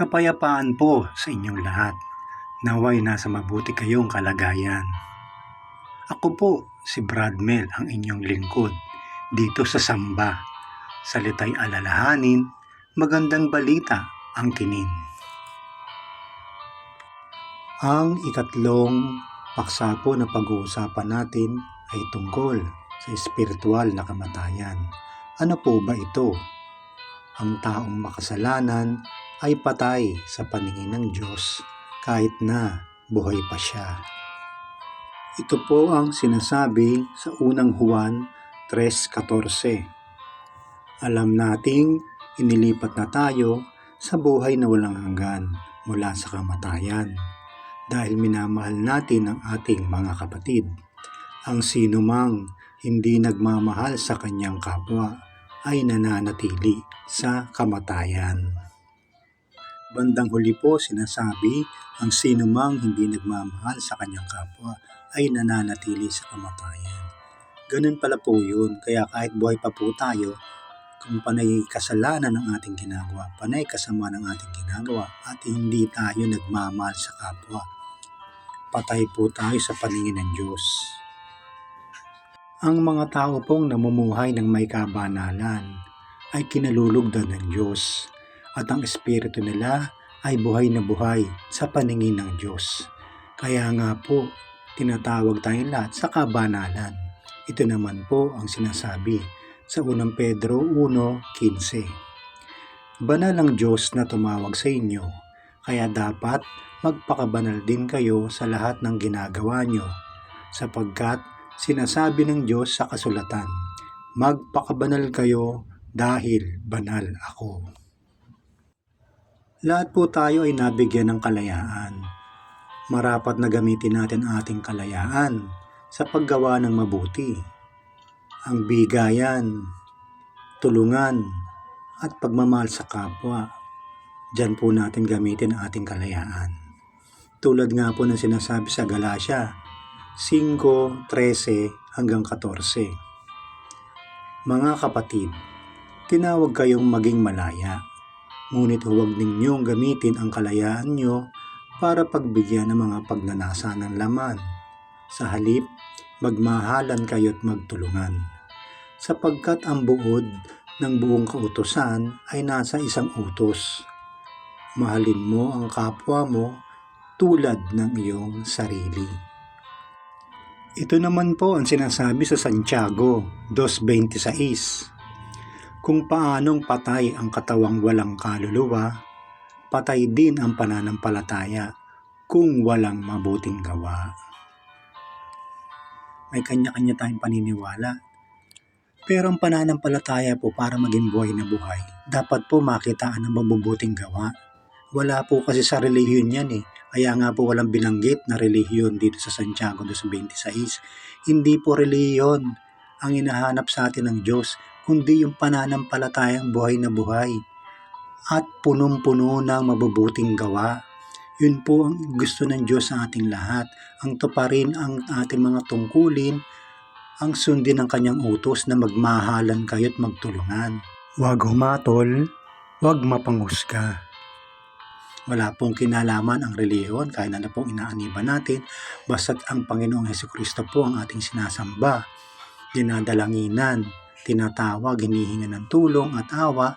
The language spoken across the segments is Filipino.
Kapayapaan po sa inyong lahat. Naway nasa mabuti kayong kalagayan. Ako po si Bradmel, ang inyong lingkod, dito sa Samba. Salita'y alalahanin, magandang balita ang kinin. Ang ikatlong paksa po na pag-uusapan natin ay tungkol sa espiritual na kamatayan. Ano po ba ito? Ang taong makasalanan ay patay sa paningin ng Diyos kahit na buhay pa siya. Ito po ang sinasabi sa unang Juan 3:14. Alam nating inilipat na tayo sa buhay na walang hanggan mula sa kamatayan dahil minamahal natin ang ating mga kapatid. Ang sinumang hindi nagmamahal sa kanyang kapwa ay nananatili sa kamatayan. Bandang huli po sinasabi, ang sinumang hindi nagmamahal sa kanyang kapwa ay nananatili sa kamatayan. Ganun pala po yun, kaya kahit buhay pa po tayo, kung panay kasalanan ang ating ginagawa, panay kasama ng ating ginagawa, at hindi tayo nagmamahal sa kapwa, patay po tayo sa paningin ng Diyos. Ang mga tao pong namumuhay ng may kabanalan ay kinalulugdan ng Diyos at ang espiritu nila ay buhay na buhay sa paningin ng Diyos. Kaya nga po, tinatawag tayong lahat sa kabanalan. Ito naman po ang sinasabi sa 1 Pedro 1:15. Banal ang Diyos na tumawag sa inyo, kaya dapat magpakabanal din kayo sa lahat ng ginagawa nyo, sapagkat sinasabi ng Diyos sa kasulatan, magpakabanal kayo dahil banal ako. Lahat po tayo ay nabigyan ng kalayaan. Marapat na gamitin natin ating kalayaan sa paggawa ng mabuti. Ang bigayan, tulungan, at pagmamahal sa kapwa, diyan po natin gamitin ang ating kalayaan. Tulad nga po ng sinasabi sa Galatia 5:13-14. Mga kapatid, tinawag kayong maging malaya, ngunit huwag ninyong gamitin ang kalayaan nyo para pagbigyan ng mga pagnanasa ng laman. Sa halip, magmahalan kayo't magtulungan. Sapagkat ang buod ng buong kautusan ay nasa isang utos. Mahalin mo ang kapwa mo tulad ng iyong sarili. Ito naman po ang sinasabi sa Santiago 2:26. Kung paanong patay ang katawang walang kaluluwa, patay din ang pananampalataya kung walang mabuting gawa. May kanya-kanya tayong paniniwala. Pero ang pananampalataya po para maging buhay na buhay, dapat po makitaan ng mabubuting gawa. Wala po kasi sa relihiyon yan eh. Kaya nga po walang binanggit na relihiyon dito sa Santiago 2:26. Hindi po relihiyon ang hinahanap sa atin ng Diyos, kundi yung pananampalatayang buhay na buhay at punong-puno ng mabubuting gawa. Yun po ang gusto ng Diyos sa ating lahat, ang tuparin ang ating mga tungkulin, ang sundin ng kanyang utos na magmahalan kayo't magtulungan. Huwag humatol, huwag mapanghusga. Wala pong kinalaman ang relihiyon, kahit na pong inaaniban natin, basta't ang Panginoong Hesukristo po ang ating sinasamba, dinadalanginan, tinatawag, hinihinga ng tulong at awa,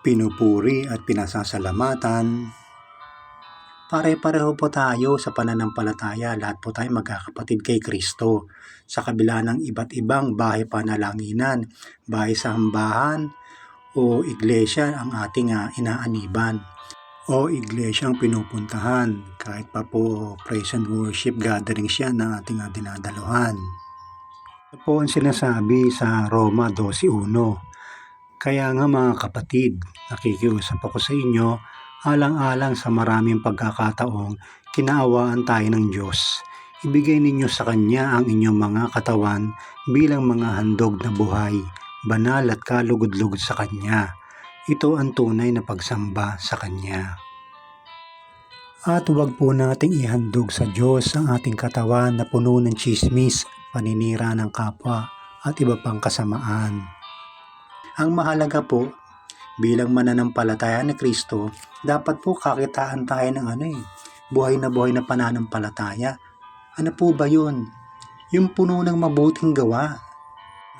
pinupuri at pinasasalamatan. Pare-pareho po tayo sa pananampalataya, lahat po tayo magkakapatid kay Kristo. Sa kabila ng iba't ibang bahay panalanginan, bahay sambahan o iglesia ang ating inaaniban, o iglesia ang pinupuntahan, kahit pa po praise and worship gathering siya na ating dinadaluhan. Ito po ang sinasabi sa Roma 12:1. Kaya nga mga kapatid, nakikiusap ako sa inyo, alang-alang sa maraming pagkakataong kinaawaan tayo ng Diyos. Ibigay ninyo sa Kanya ang inyong mga katawan bilang mga handog na buhay, banal at kalugod-lugod sa Kanya. Ito ang tunay na pagsamba sa Kanya. At huwag po nating ihandog sa Diyos ang ating katawan na puno ng tsismis, paninira ng kapwa at iba pang kasamaan. Ang mahalaga po, bilang mananampalataya ni Kristo, Dapat po kakitaan tayo ng buhay na pananampalataya. Ano po ba yun? Yung puno ng mabuting gawa.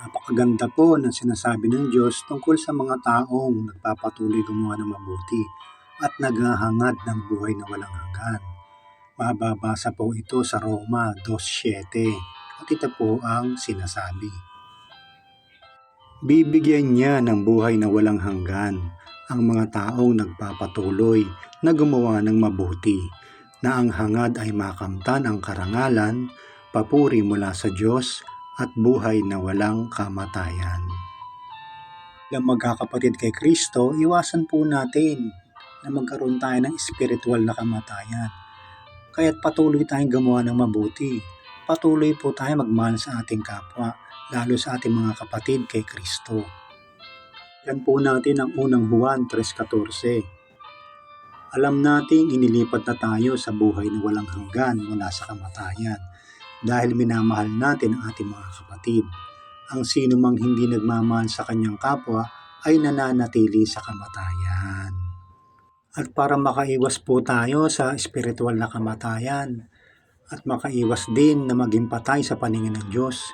Napakaganda po ng sinasabi ng Diyos tungkol sa mga taong nagpapatuloy gumawa ng mabuti at naghahangad ng buhay na walang hanggan. Mababasa po ito sa Roma 2:7 at ito po ang sinasabi. Bibigyan niya ng buhay na walang hanggan ang mga taong nagpapatuloy na gumawa ng mabuti, na ang hangad ay makamtan ang karangalan, papuri mula sa Diyos at buhay na walang kamatayan. Bilang magkakapatid kay Kristo, iwasan po natin na magkaroon tayo ng espiritual na kamatayan. Kaya't patuloy tayong gumawa ng mabuti. Patuloy po tayo magmahal sa ating kapwa, lalo sa ating mga kapatid kay Kristo. Yan po natin ang unang Juan 3:14. Alam nating inilipat na tayo sa buhay na walang hanggan mula sa kamatayan dahil minamahal natin ang ating mga kapatid. Ang sino mang hindi nagmamahal sa kanyang kapwa ay nananatili sa kamatayan. At para makaiwas po tayo sa espiritual na kamatayan at makaiwas din na maging patay sa paningin ng Diyos,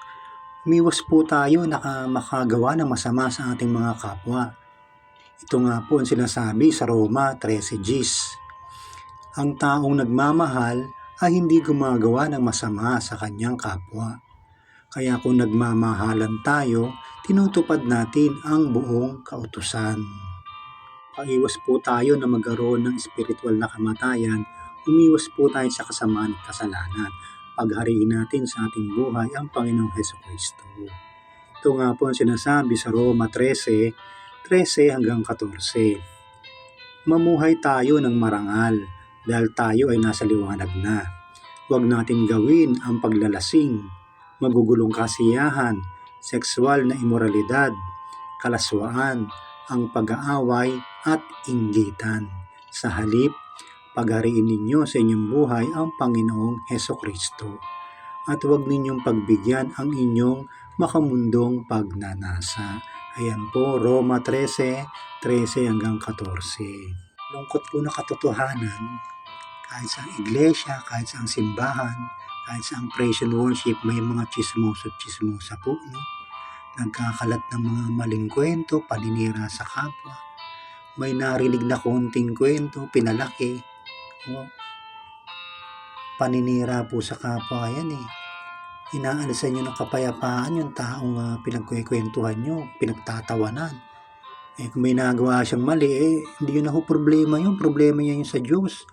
umiwas po tayo na makagawa ng masama sa ating mga kapwa. Ito nga po ang sinasabi sa Roma 13:10. Ang taong nagmamahal ay hindi gumagawa ng masama sa kanyang kapwa. Kaya kung nagmamahalan tayo, tinutupad natin ang buong kautusan. Paiwas po tayo na magkaroon ng espiritual na kamatayan, umiwas po tayo sa kasamaan at kasalanan. Paghariin natin sa ating buhay ang Panginoong Hesukristo. Ito nga po ang sinasabi sa Roma 13:13-14. Mamuhay tayo ng marangal dahil tayo ay nasa liwanag na. Huwag natin gawin ang paglalasing, magugulong kasiyahan, sexual na imoralidad, kalaswaan, ang pag-aaway at inggitan. Sa halip, paghariin ninyo sa inyong buhay ang Panginoong Hesukristo at huwag ninyong pagbigyan ang inyong makamundong pagnanasa. Ayan po, Roma 13:13-14. Lungkot po na katotohanan, kahit sa iglesia, kahit sa simbahan, kahit sa praise and worship, may mga chismoso-chismosa po, no? Nagkakalat ng mga maling kwento, paninira sa kapwa. May narinig na konting kwento, pinalaki. O, paninira po sa kapwa yan eh. Inaalisan nyo ng kapayapaan yung taong pinagkukwentuhan nyo, pinagtatawanan. Kung may nagawa siyang mali, hindi yun ako problema yun. Problema niya yun sa Diyos.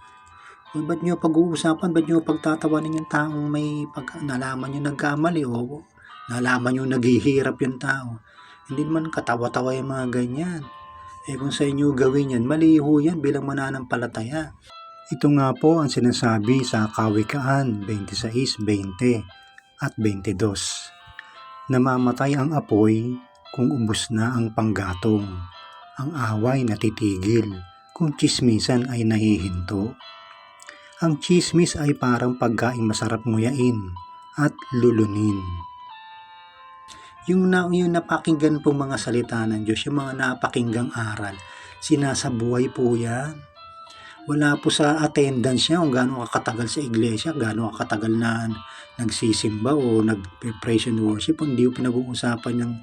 Ba't nyo pag-uusapan, ba't nyo pagtatawanan yung taong may nalaman nyo nagkamali o nalaman nyo naghihirap yung tao? Hindi naman katawa-tawa yung mga ganyan. Kung sa inyo gawin yan, mali ho yan bilang mananampalataya. Ito nga po ang sinasabi sa Kawikaan 26:20 at 22. Namamatay ang apoy kung ubos na ang panggatong. Ang away natitigil kung tsismisan ay nahihinto. Ang tsismis ay parang pagkaing masarap nguyain at lulunin. Yung napakinggan pong mga salita ng Diyos, yung mga napakinggang aral, sinasabuhay po yan. Wala po sa attendance niya kung gaano kakatagal sa iglesia, gaano kakatagal na nagsisimba o nag-praise and worship. Hindi po pinag-uusapan ng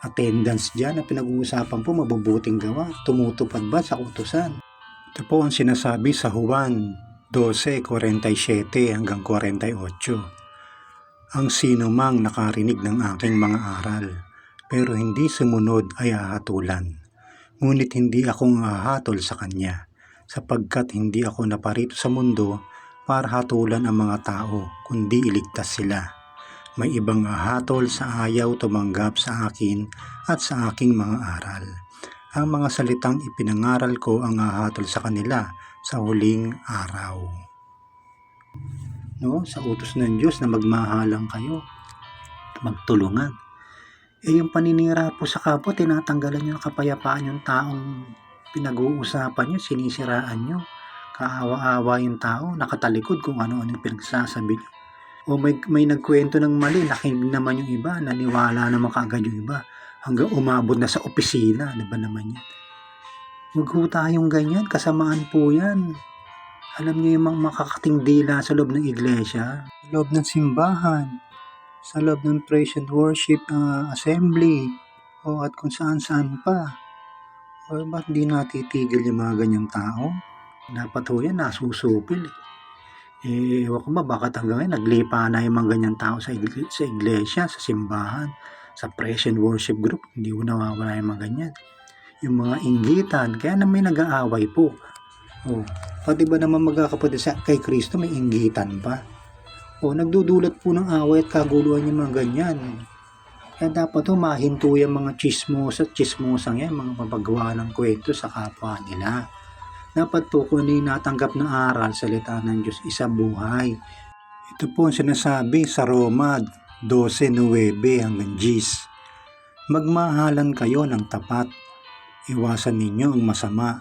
attendance dyan. Ang pinag-uusapan po mabubuting gawa. Tumutupad ba sa utusan? Ito po ang sinasabi sa Juan 12:47-48. Ang sino mang nakarinig ng aking mga aral, pero hindi sumunod ay hahatulan. Ngunit hindi akong hahatol sa kanya, sapagkat hindi ako naparito sa mundo para hatulan ang mga tao, kundi iligtas sila. May ibang hahatol sa ayaw tumanggap sa akin at sa aking mga aral. Ang mga salitang ipinangaral ko ang hahatol sa kanila sa huling araw. No, sa utos ng Diyos na magmahalang kayo, magtulungan. Yung paninira po sa kapwa, tinatanggalan nyo ng kapayapaan yung taong pinag-uusapan nyo, sinisiraan nyo. Kaawa-awa yung tao, nakatalikod kung ano-ano yung pinagsasabi nyo. O may nagkwento ng mali, nakinig naman yung iba, naniwala naman kaagad yung iba, hanggang umabot na sa opisina, di ba naman yan? Huwag ho tayong ganyan, kasamaan po yan. Alam niyo yung mga makakating dila sa loob ng iglesia, sa loob ng simbahan, sa loob ng praise and worship assembly, o at kung saan-saan pa. O ba't di natitigil yung mga ganyang tao? Dapat ho yan nasusupil. Ewan ko ba bakit hanggang ngayon naglipa na yung mga ganyang tao sa iglesia, sa simbahan, sa praise and worship group. Hindi ko nawawala yung mga ganyan. Yung mga inggitan, kaya na may nag-aaway po. Pati ba naman magkakapatid kay Kristo may inggitan pa? Nagdudulot po ng away at kaguluhan yung mga ganyan. Kaya dapat mahinto yung mga chismosa at chismosang yan, mga mapagawa ng kwento sa kapwa nila. Dapat po kung ano yung natanggap na aral, salita ng Diyos, isa buhay. Ito po ang sinasabi sa Roma 12:9 hanggang 10. Magmahalan kayo ng tapat. Iwasan ninyo ang masama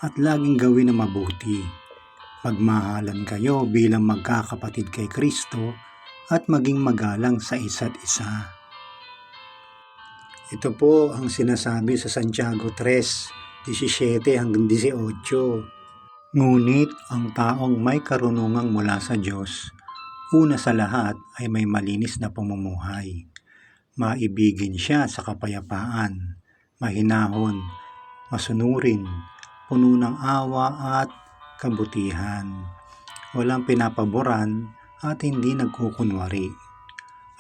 at laging gawin ang mabuti. Magmahalan kayo bilang magkakapatid kay Kristo at maging magalang sa isa't isa. Ito po ang sinasabi sa Santiago 3:17 hanggang 18. Ngunit ang taong may karunungang mula sa Diyos, una sa lahat ay may malinis na pamumuhay. Maibigin siya sa kapayapaan, mahinahon, masunurin, puno ng awa at kabutihan. Walang pinapaboran at hindi nagkukunwari.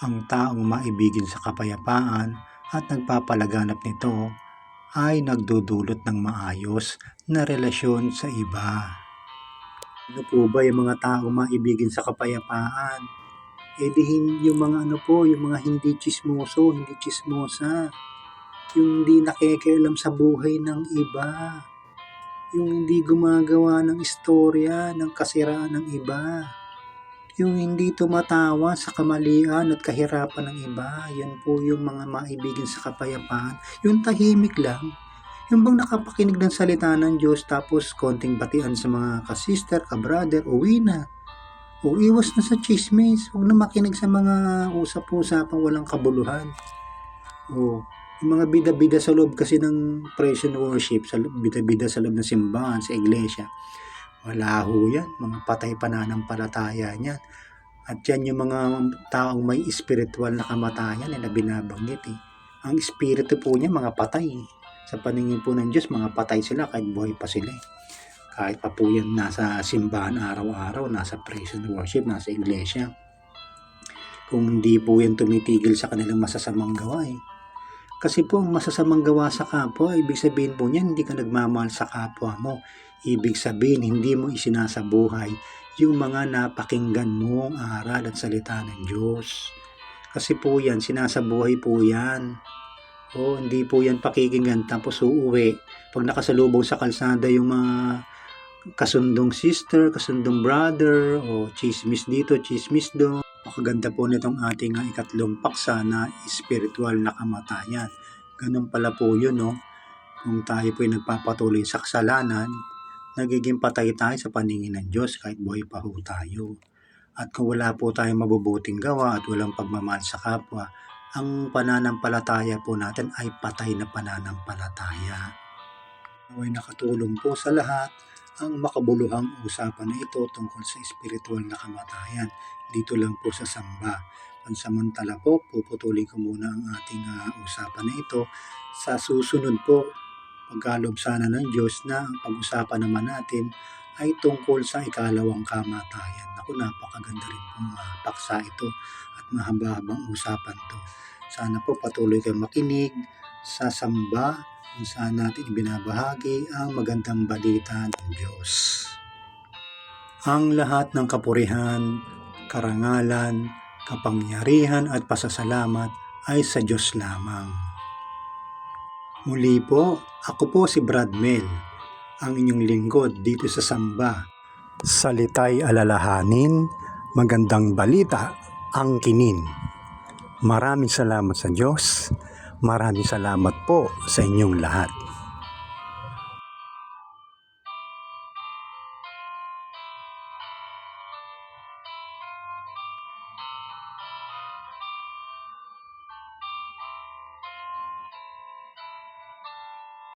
Ang taong maibigin sa kapayapaan at nagpapalaganap nito ay nagdudulot ng maayos na relasyon sa iba. Ano po ba yung mga taong maibigin sa kapayapaan? Yung mga yung mga hindi chismoso, hindi chismosa. Yung hindi nakikialam sa buhay ng iba. Yung hindi gumagawa ng istorya, ng kasiraan ng iba. Yung hindi tumatawa sa kamalian at kahirapan ng iba. Yan po yung mga maibigin sa kapayapaan. Yung tahimik lang. Yung bang nakapakinig ng salita ng Diyos tapos konting batian sa mga kasister, kabrother, uwi na. Iwas na sa chismis. Huwag na makinig sa mga usap-usapang walang kabuluhan. Yung mga bida-bida sa loob kasi ng praise and worship, bida-bida sa loob ng simbahan, sa iglesia. Wala ho yan. Mga patay pananampalataya niyan. At yan yung mga taong may spiritual na kamatayan na binabanggit. Ang espiritu po niya mga patay. Sa paningin po ng Diyos, mga patay sila kahit buhay pa sila. Kahit pa po yan nasa simbahan araw-araw, nasa praise and worship, nasa iglesia. Kung hindi po yan tumitigil sa kanilang masasamang gawa. Kasi po ang masasamang gawa sa kapwa, ibig sabihin po niyan, hindi ka nagmamahal sa kapwa mo. Ibig sabihin, hindi mo isinasabuhay yung mga napakinggan mong aral at salita ng Diyos. Kasi po yan, sinasabuhay po yan. Hindi po yan pakikinggan tapos uuwi. Pag nakasalubong sa kalsada yung mga kasundong sister, kasundong brother, chismis dito, chismis doon. Makaganda po nitong ating ikatlong paksa na spiritual na kamatayan. Ganun pala po yun, Kung tayo po ay nagpapatuloy sa kasalanan, nagiging patay tayo sa paningin ng Diyos kahit buhay pa ho tayo. At kung wala po tayong mabubuting gawa at walang pagmamahal sa kapwa, ang pananampalataya po natin ay patay na pananampalataya. Naway nakatulong po sa lahat ang makabuluhang usapan na ito tungkol sa spiritual na kamatayan. Dito lang po sa Samba. Pansamantala po, puputulin ko muna ang ating usapan na ito. Sa susunod po, pagkaloob sana ng Diyos na ang pag-usapan naman natin ay tungkol sa ikalawang kamatayan. Napakaganda rin pong paksa ito at mahaba-habang usapan to. Sana po patuloy kayong makinig sa Samba kung saan natin ibinabahagi ang magandang balita ng Diyos. Ang lahat ng kapurihan, karangalan, kapangyarihan at pasasalamat ay sa Diyos lamang. Muli po, ako po si Brad Mel, ang inyong lingkod dito sa Samba. Salita'y alalahanin, magandang balita ang kinin. Maraming salamat sa Diyos. Maraming salamat po sa inyong lahat.